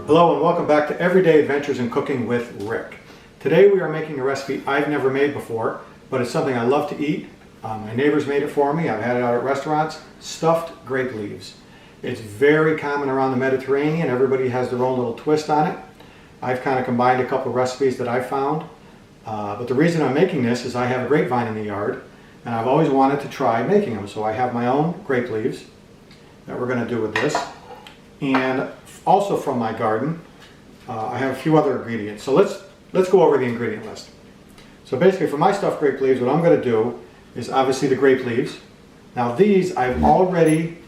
Hello and welcome back to Everyday Adventures in Cooking with Rick. Today we are making a recipe I've never made before, but it's something I love to eat. My neighbors made it for me. I've had it out at restaurants. Stuffed grape leaves. It's very common around the Mediterranean. Everybody has their own little twist on it. I've kind of combined a couple of recipes that I found. But the reason I'm making this is I have a grapevine in the yard and I've always wanted to try making them. So I have my own grape leaves that we're going to do with this. And also from my garden, I have a few other ingredients. So let's go over the ingredient list. So basically for my stuffed grape leaves, what I'm going to do is obviously the grape leaves. Now these, I've already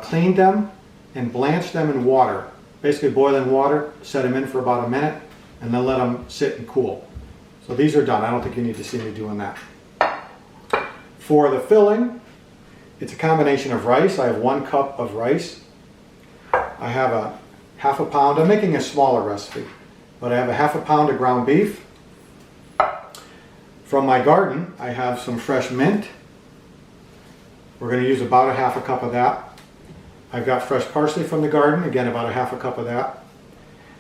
cleaned them and blanched them in water. Basically boiling water, set them in for about a minute, and then let them sit and cool. So these are done. I don't think you need to see me doing that. For the filling, it's a combination of rice. I have 1 cup of rice. I have a half a pound. I'm making a smaller recipe, but I have a half a pound of ground beef. From my garden, I have some fresh mint. We're going to use about a half a cup of that. I've got fresh parsley from the garden, again about a half a cup of that.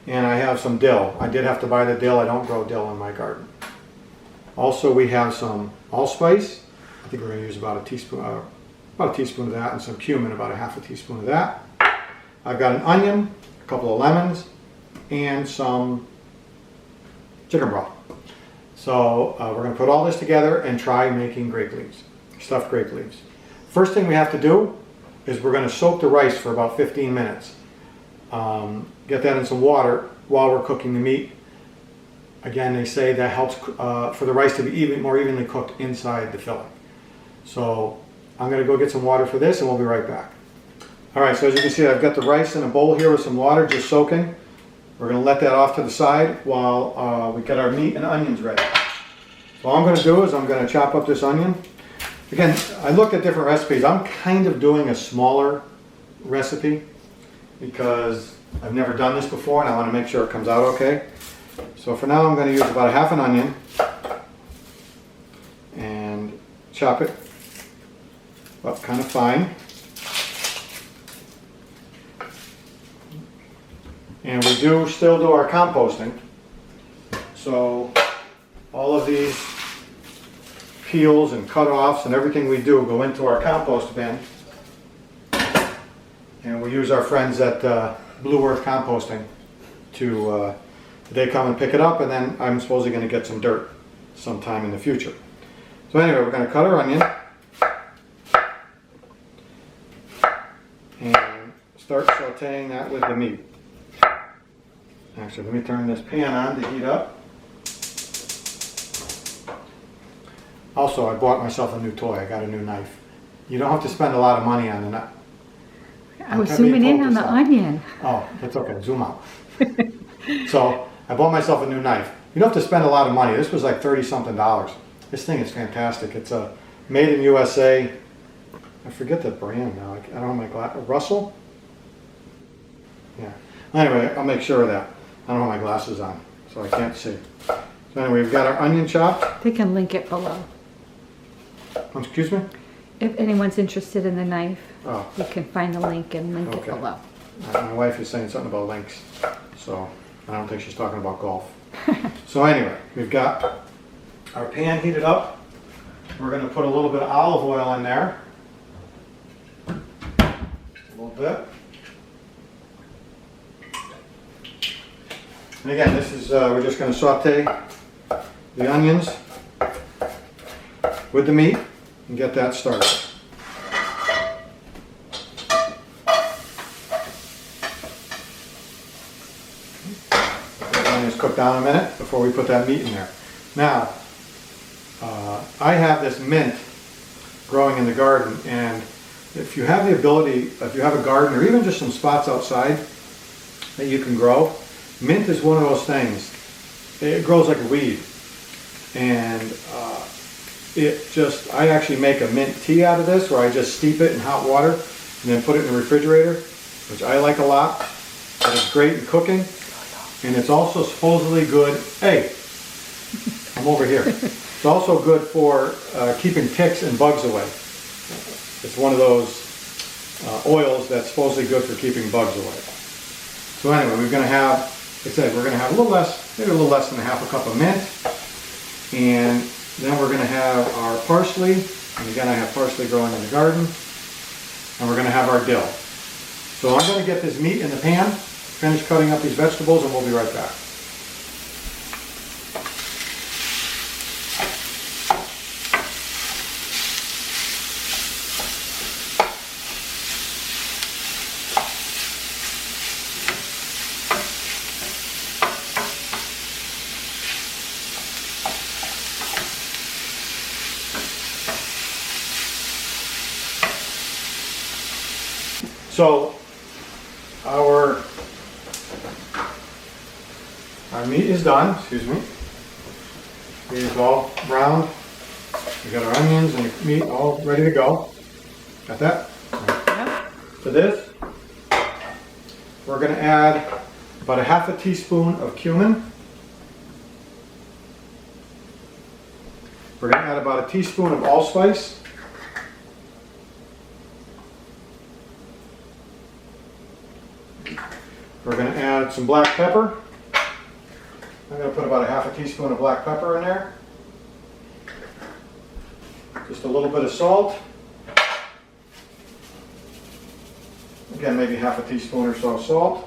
And I have some dill. I did have to buy the dill. I don't grow dill in my garden. Also, we have some allspice. I think we're going to use about a teaspoon of that, and some cumin, about a half a teaspoon of that. I've got an onion, a couple of lemons, and some chicken broth. So we're going to put all this together and try making grape leaves, stuffed grape leaves. First thing we have to do is we're going to soak the rice for about 15 minutes. Get that in some water while we're cooking the meat. Again, they say that helps for the rice to be more evenly cooked inside the filling. So I'm going to go get some water for this and we'll be right back. Alright, so as you can see, I've got the rice in a bowl here with some water just soaking. We're going to let that off to the side while we get our meat and onions ready. So all I'm going to do is I'm going to chop up this onion. Again, I looked at different recipes. I'm kind of doing a smaller recipe because I've never done this before and I want to make sure it comes out okay. So for now I'm going to use about a half an onion and chop it up kind of fine. And we still do our composting. So all of these peels and cut-offs and everything we do go into our compost bin. And we use our friends at Blue Earth Composting to they come and pick it up, and then I'm supposedly going to get some dirt sometime in the future. So anyway, we're going to cut our onion and start sauteing that with the meat. Actually, let me turn this pan on to heat up. Also, I bought myself a new toy. I got a new knife. You don't have to spend a lot of money on the knife. I was zooming in on the onion. Oh, that's okay. Zoom out. So, I bought myself a new knife. You don't have to spend a lot of money. This was like $30-something. This thing is fantastic. It's a made in USA. I forget the brand now. I don't have my glasses. Russell? Yeah. Anyway, I'll make sure of that. I don't have my glasses on, so I can't see. So anyway, we've got our onion chopped. They can link it below. Excuse me? If anyone's interested in the knife, Oh. you can find the link and link it below. My wife is saying something about links, so I don't think she's talking about golf. So anyway, we've got our pan heated up. We're going to put a little bit of olive oil in there. A little bit. And again, this is we're just going to saute the onions with the meat and get that started. Let the onions cook down a minute before we put that meat in there. Now, I have this mint growing in the garden, and if you have the ability, if you have a garden or even just some spots outside that you can grow, mint is one of those things. It grows like a weed, and I actually make a mint tea out of this, where I just steep it in hot water and then put it in the refrigerator, which I like a lot. But it's great in cooking, and it's also supposedly good. Hey, I'm over here. It's also good for keeping ticks and bugs away. It's one of those oils that's supposedly good for keeping bugs away. So anyway, we're going to have, like I said, we're going to have a little less, maybe a little less than a half a cup of mint. And then we're going to have our parsley. And again, I have parsley growing in the garden. And we're going to have our dill. So I'm going to get this meat in the pan, finish cutting up these vegetables, and we'll be right back. So our meat is done, excuse me. Meat is all browned. We got our onions and the meat all ready to go. Got that? Yep. To this, we're going to add about a half a teaspoon of cumin. We're going to add about a teaspoon of allspice. We're going to add some black pepper. I'm going to put about a half a teaspoon of black pepper in there. Just a little bit of salt. Again, maybe half a teaspoon or so of salt.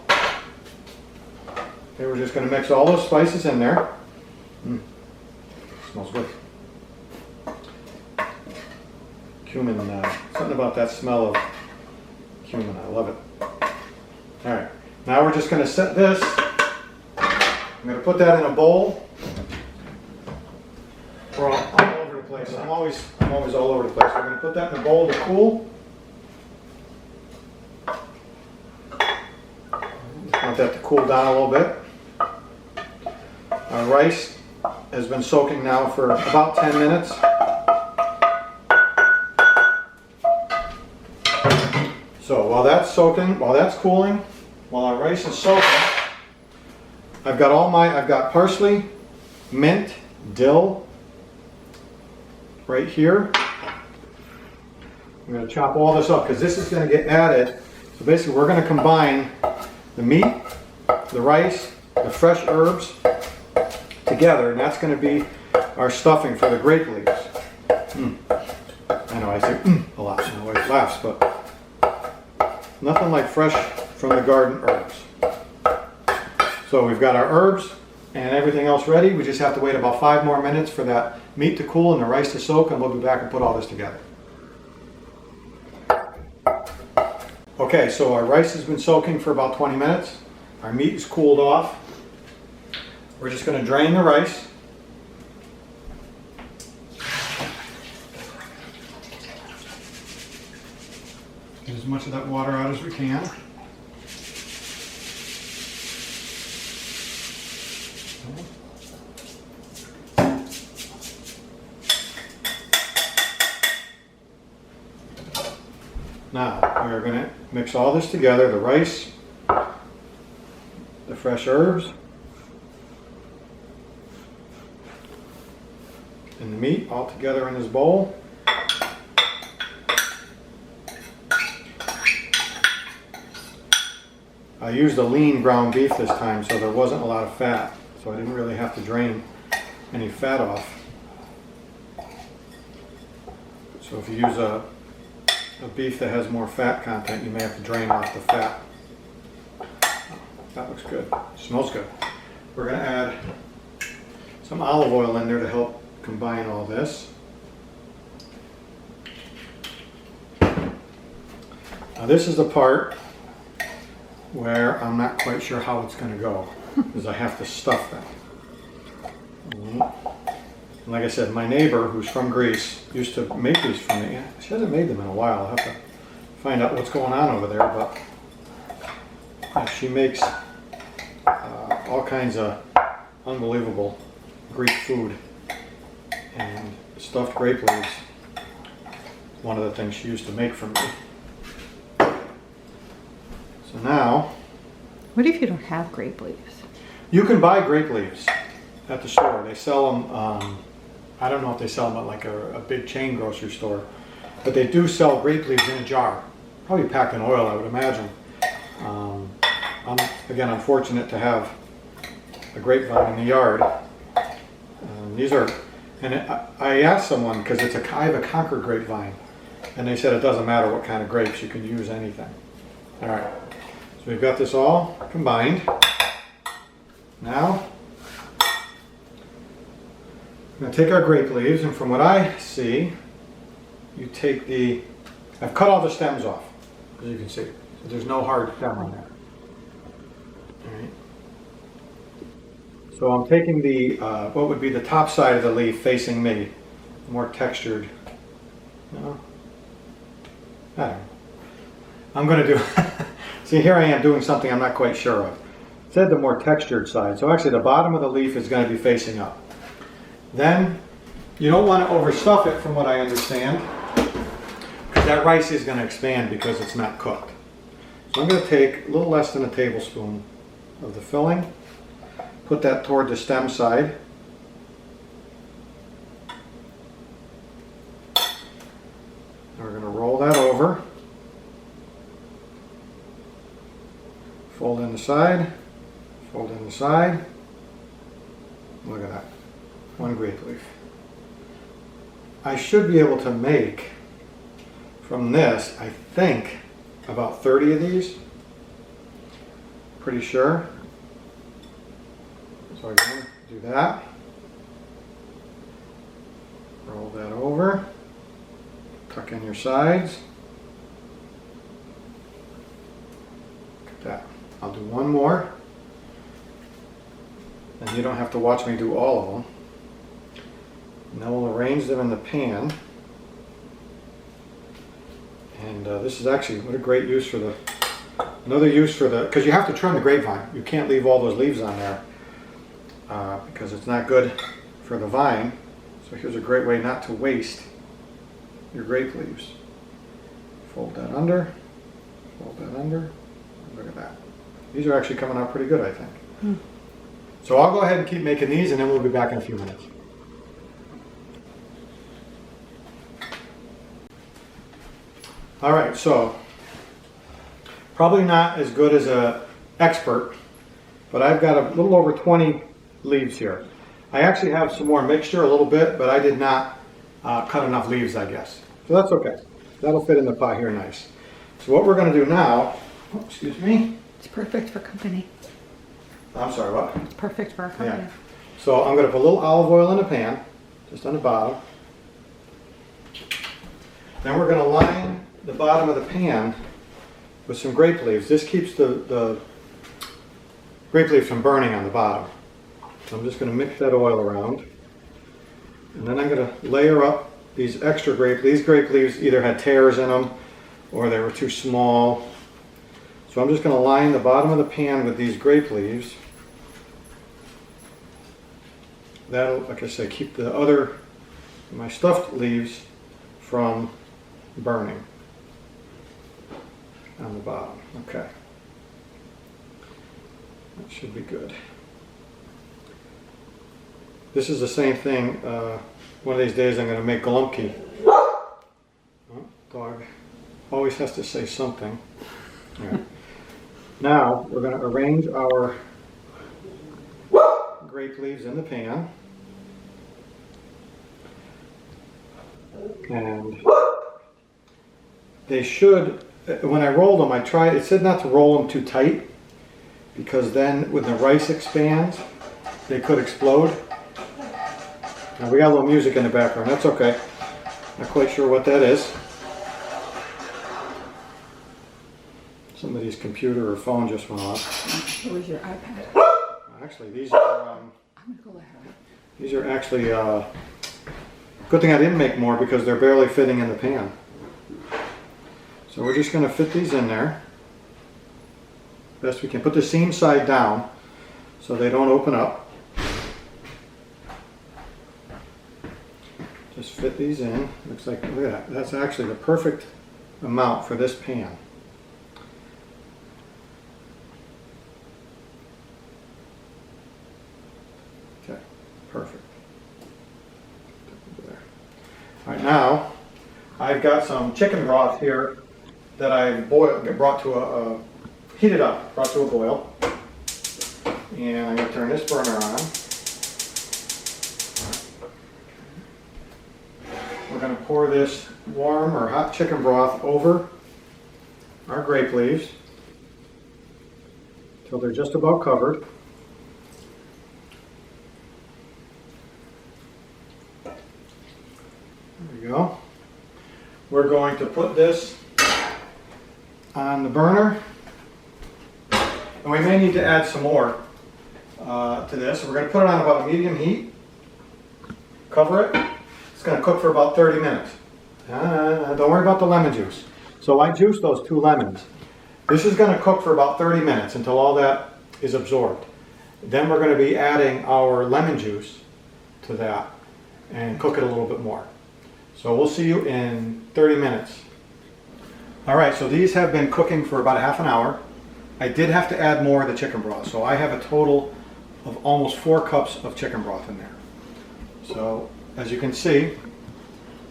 Okay, we're just going to mix all those spices in there. Smells good. Cumin, something about that smell of cumin, I love it. All right. Now we're just going to set this, I'm going to put that in a bowl. We're all over the place. I'm always all over the place. We're going to put that in a bowl to cool. Just want that to cool down a little bit. Our rice has been soaking now for about 10 minutes. So while that's soaking, while that's cooling, while our rice is soaking, I've got parsley, mint, dill right here. I'm going to chop all this up because this is going to get added. So basically we're going to combine the meat, the rice, the fresh herbs together, and that's going to be our stuffing for the grape leaves. I know I say a lot, my wife laughs, but nothing like fresh from the garden herbs. So we've got our herbs and everything else ready. We just have to wait about 5 more minutes for that meat to cool and the rice to soak, and we'll be back and put all this together. Okay, so our rice has been soaking for about 20 minutes. Our meat is cooled off. We're just going to drain the rice. Get as much of that water out as we can. Now we are going to mix all this together, the rice, the fresh herbs, and the meat all together in this bowl. I used a lean ground beef this time, so there wasn't a lot of fat, so I didn't really have to drain any fat off. So if you use a beef that has more fat content, you may have to drain off the fat. That looks good. Smells good. We're going to add some olive oil in there to help combine all this. Now this is the part where I'm not quite sure how it's going to go, because I have to stuff them. And like I said, my neighbor, who's from Greece, used to make these for me. She hasn't made them in a while. I'll have to find out what's going on over there. But yeah, she makes all kinds of unbelievable Greek food. And stuffed grape leaves, one of the things she used to make for me. So now... What if you don't have grape leaves? You can buy grape leaves at the store. They sell them... I don't know if they sell them at like a big chain grocery store, but they do sell grape leaves in a jar. Probably packed in oil, I would imagine. Again, I'm fortunate to have a grapevine in the yard. These are, and I asked someone, because I have a Concord grapevine, and they said it doesn't matter what kind of grapes, you can use anything. All right, so we've got this all combined. Now, I'm going to take our grape leaves, and from what I see, you take I've cut all the stems off, as you can see. So there's no hard stem on there. All right. So I'm taking what would be the top side of the leaf facing me, more textured. No? I don't know. I'm going to do, see here I am doing something I'm not quite sure of. It said the more textured side, so actually the bottom of the leaf is going to be facing up. Then, you don't want to overstuff it from what I understand, because that rice is going to expand because it's not cooked. So I'm going to take a little less than a tablespoon of the filling, put that toward the stem side. And we're going to roll that over, fold in the side, fold in the side. Look at that, one grape leaf. I should be able to make from this, I think, about 30 of these. Pretty sure. So I'm going to do that. Roll that over. Tuck in your sides. Look at that. I'll do one more. And you don't have to watch me do all of them. And then we'll arrange them in the pan. And this is actually, what a great use for another use for because you have to trim the grapevine. You can't leave all those leaves on there because it's not good for the vine. So here's a great way not to waste your grape leaves. Fold that under, fold that under. Look at that. These are actually coming out pretty good, I think. So I'll go ahead and keep making these, and then we'll be back in a few minutes. All right, so probably not as good as an expert, but I've got a little over 20 leaves here. I actually have some more mixture, a little bit, but I did not cut enough leaves, I guess. So that's okay. That'll fit in the pot here nice. So what we're going to do now, excuse me. It's perfect for company. I'm sorry, what? It's perfect for our company. Yeah. So I'm going to put a little olive oil in the pan, just on the bottom. Then we're going to line the bottom of the pan with some grape leaves. This keeps the grape leaves from burning on the bottom. So I'm just going to mix that oil around. And then I'm going to layer up these extra grape leaves. These grape leaves either had tears in them or they were too small. So I'm just going to line the bottom of the pan with these grape leaves. That'll, like I said, keep my stuffed leaves from burning on the bottom. Okay. That should be good. This is the same thing. One of these days I'm going to make galumki. Oh, dog always has to say something. All right. Now we're going to arrange our grape leaves in the pan. And they should, when I rolled them, it said not to roll them too tight because then when the rice expands, they could explode. Now we got a little music in the background, that's okay. Not quite sure what that is. Somebody's computer or phone just went off. It was your iPad. Actually, these are, I'm gonna go let her. these are actually, good thing I didn't make more because they're barely fitting in the pan. So we're just going to fit these in there best we can. Put the seam side down so they don't open up. Just fit these in. Looks like, look at that. That's actually the perfect amount for this pan. Okay, perfect. There. All right, now I've got some chicken broth here that I brought to a heated up, brought to a boil. And I'm going to turn this burner on. We're going to pour this warm or hot chicken broth over our grape leaves till they're just about covered. There we go. We're going to put this on the burner, and we may need to add some more to this. We're going to put it on about a medium heat, cover it. It's going to cook for about 30 minutes. Don't worry about the lemon juice. So I juiced those 2 lemons. This is going to cook for about 30 minutes until all that is absorbed. Then we're going to be adding our lemon juice to that and cook it a little bit more. So we'll see you in 30 minutes. All right, so these have been cooking for about a half an hour. I did have to add more of the chicken broth, so I have a total of almost 4 cups of chicken broth in there. So as you can see,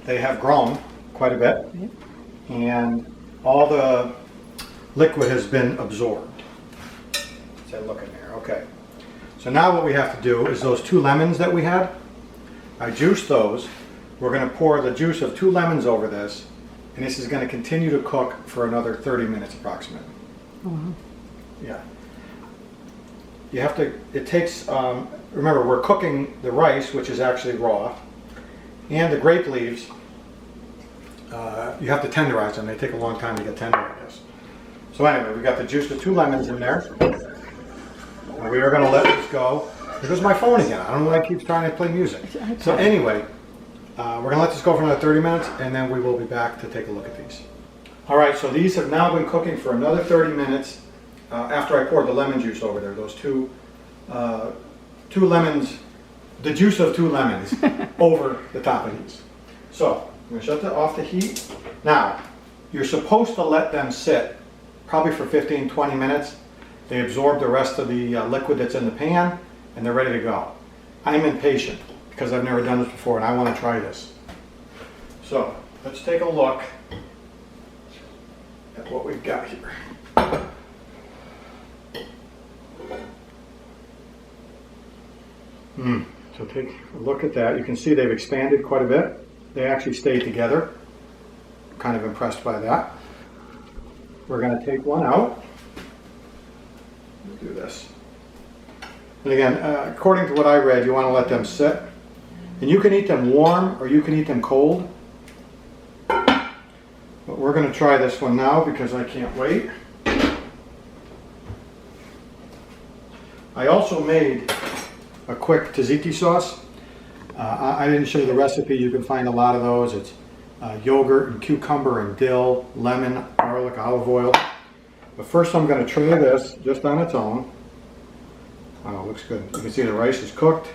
they have grown quite a bit, and all the liquid has been absorbed. Let's have a look in there. Okay. So now what we have to do is those 2 lemons that we had, I juiced those. We're going to pour the juice of 2 lemons over this, and this is going to continue to cook for another 30 minutes approximately. Wow. Yeah. You have to, it takes, remember we're cooking the rice, which is actually raw, and the grape leaves, you have to tenderize them. They take a long time to get tender, I guess. So anyway, we got the juice of 2 lemons in there. And we are going to let this go. There goes my phone again. I don't know why it keeps trying to play music. So anyway, we're going to let this go for another 30 minutes, and then we will be back to take a look at these. All right, so these have now been cooking for another 30 minutes after I poured the lemon juice over there. Those 2 lemons, the juice of 2 lemons over the top of these. So I'm going to shut off the heat. Now, you're supposed to let them sit probably for 15-20 minutes. They absorb the rest of the liquid that's in the pan, and they're ready to go. I'm impatient because I've never done this before, and I want to try this. So let's take a look at what we've got here. So take a look at that. You can see they've expanded quite a bit. They actually stay together. Kind of impressed by that. We're going to take one out. Do this. And again, according to what I read, you want to let them sit. And you can eat them warm or you can eat them cold. But we're going to try this one now because I can't wait. I also made a quick tzatziki sauce. I didn't show you the recipe. You can find a lot of those. It's yogurt and cucumber and dill, lemon, garlic, olive oil. But first I'm going to try this just on its own. Oh, it looks good. You can see the rice is cooked.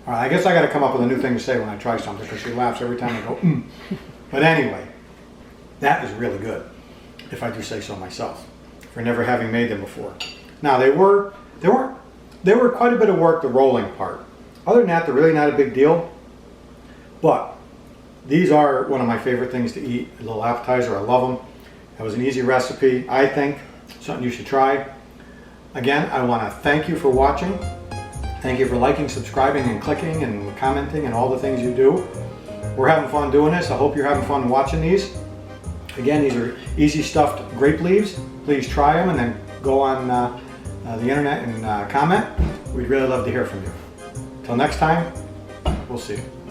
All right, I guess I got to come up with a new thing to say when I try something because she laughs every time I go, But anyway, that is really good, if I do say so myself, for never having made them before. Now they were quite a bit of work, the rolling part. Other than that, they're really not a big deal. But these are one of my favorite things to eat, a little appetizer. I love them. It was an easy recipe, I think, something you should try. Again, I want to thank you for watching. Thank you for liking, subscribing, and clicking, and commenting, and all the things you do. We're having fun doing this. I hope you're having fun watching these. Again, these are easy stuffed grape leaves. Please try them and then go on the internet and comment. We'd really love to hear from you. Till next time, we'll see you.